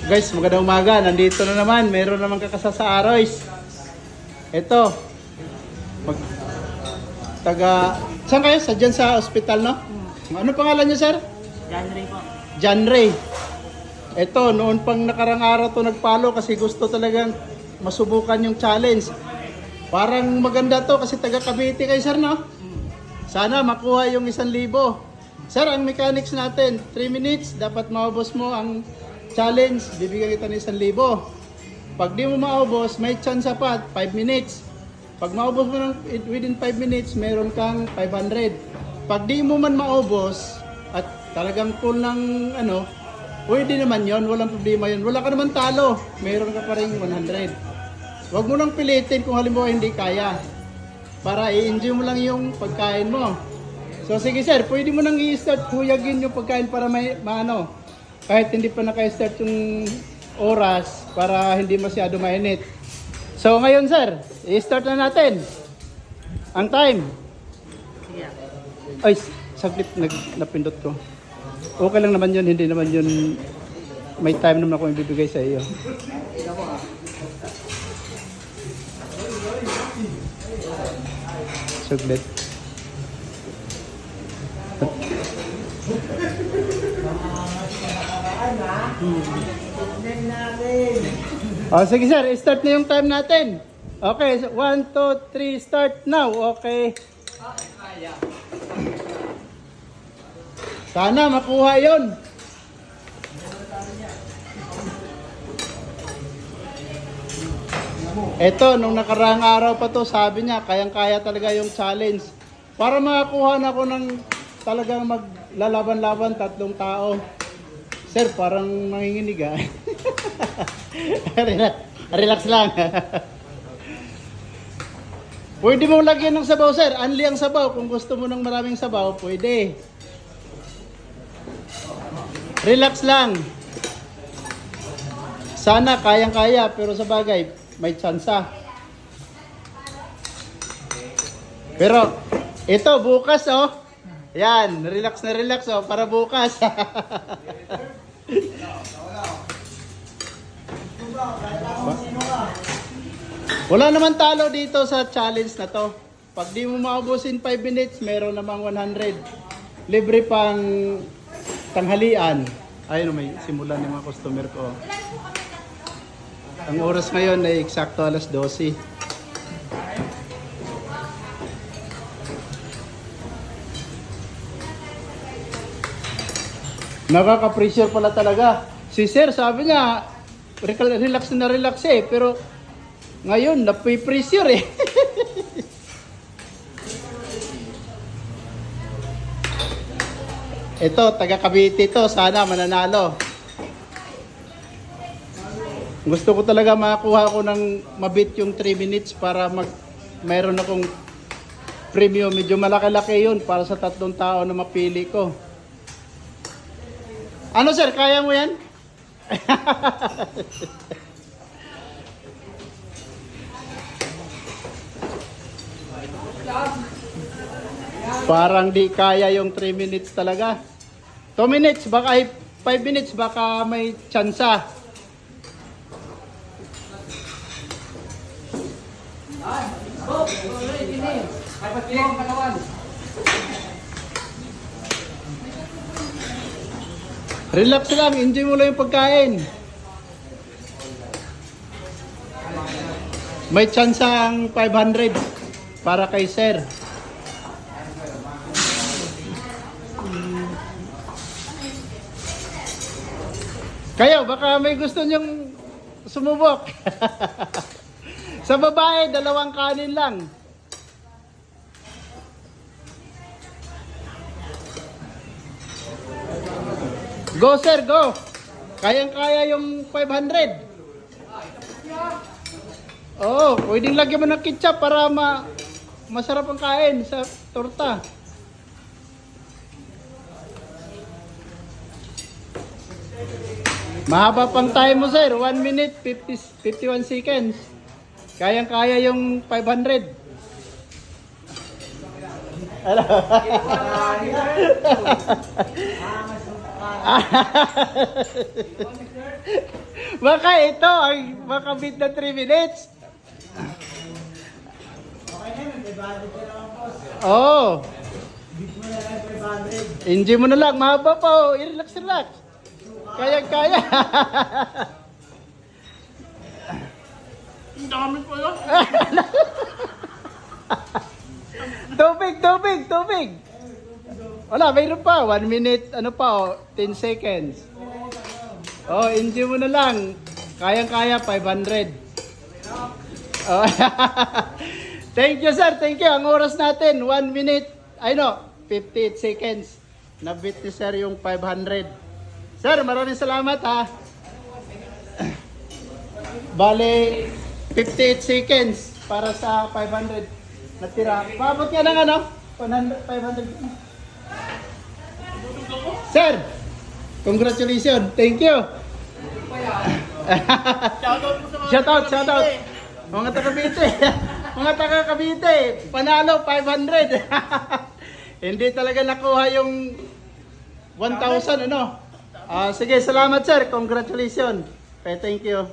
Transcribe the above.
Guys, magandang umaga. Nandito na naman. Meron naman kakasa sa Aroys. Ito. Saan kayo? Dyan sa ospital, no? Ano pangalan niyo, sir? John Ray po. John Ray. Ito, noon pang nakarang araw to nagpalo kasi gusto talagang masubukan yung challenge. Parang maganda to kasi taga Cavite kayo, sir, no? Sana makuha yung 1,000. Sir, ang mechanics natin, 3 minutes, dapat maubos mo ang challenge, bibigyan kita ng 1,000. Pag di mo maubos, may chance pa, 5 minutes. Pag maubos mo within 5 minutes, meron kang 500. Pag di mo man maubos, at talagang full ng pwede naman yon, walang problema yon. Wala ka naman talo, meron ka pa rin 100. Huwag mo nang pilitin kung halimbawa hindi kaya. Para i-enjoy mo lang yung pagkain mo. So sige sir, pwede mo nang i-start huyagin yung pagkain para kahit hindi pa naka-start yung oras para hindi masyado mainit. So ngayon sir, i-start na natin. Ang time. Sige. Ay, saglit napindot ko. Okay lang naman yun, hindi naman yun, may time naman ako ibibigay sa iyo. Saglit. Sige sir, start na yung time natin. Okay, 1, 2, 3, start now. Okay. Sana makuha yon. Eto, nung nakaraang araw pa to, sabi niya, kayang-kaya talaga yung challenge. Para makakuha na ako ng talagang maglalaban-laban 3 tao. Sir, parang nanginginig ah. Relax lang. Pwede mo lagyan ng sabaw, sir. Anli ang sabaw. Kung gusto mo ng maraming sabaw, pwede. Relax lang. Sana kayang-kaya, pero sa bagay, may tsansa. Pero, ito, bukas, oh. Yan, relax na relax, oh, para bukas. Wala naman talo dito sa challenge na to. Pag di mo maubusin 5 minutes, meron namang 100. Libre pang tanghalian. Ayun, may simulan ng mga customer ko. Ang oras ngayon ay eksakto alas 12. Nakaka-pressure pala talaga. Si sir, sabi niya, relax na relax eh. Pero ngayon, napipressure eh. Ito, taga Cavite to. Sana mananalo. Gusto ko talaga makakuha ko ng mabit yung 3 minutes para mayroon akong premium. Medyo malaki-laki yun para sa 3 tao na mapili ko. Ano sir, kaya mo yan? Parang di kaya yung 3 minutes talaga. 2 minutes, baka 5 minutes, baka may tsansa. Relax lang, enjoy mo lang yung pagkain. May chance ang 500 para kay sir. Kayo, baka may gusto nyong sumubok. Sa babae, 2 kanin lang. Go sir, go! Kayang-kaya yung 500. Oo, pwedeng lagyan mo ng ketchup para masarap ang kain sa torta. Mahaba pang time mo sir, 1 minute 51 seconds. Kayang-kaya yung 500. Baka ito ang makabit na 3 minutes. Oo. Enjoy mo na lang. Mahaba pa. Oh. I-relax, relax. Kaya. Ang dami po yun. Tubig. Wala, mayroon pa. 1 minute, 10 seconds. Oh, enjoy mo na lang. Kayang-kaya, 500. Oh. Thank you, sir. Thank you. Ang oras natin, 1 minute, 58 seconds. Nabit ni sir yung 500. Sir, maraming salamat ha. Bale, 58 seconds para sa 500 na tira. Paabot ka ng 500. Sir, congratulations. Thank you. Shoutout po sa mga Shout out. Mga taga Cavite. Mga taga Cavite, panalo 500. Hindi talaga nakuha yung 1,000 Sige, salamat sir. Congratulations. Okay, thank you.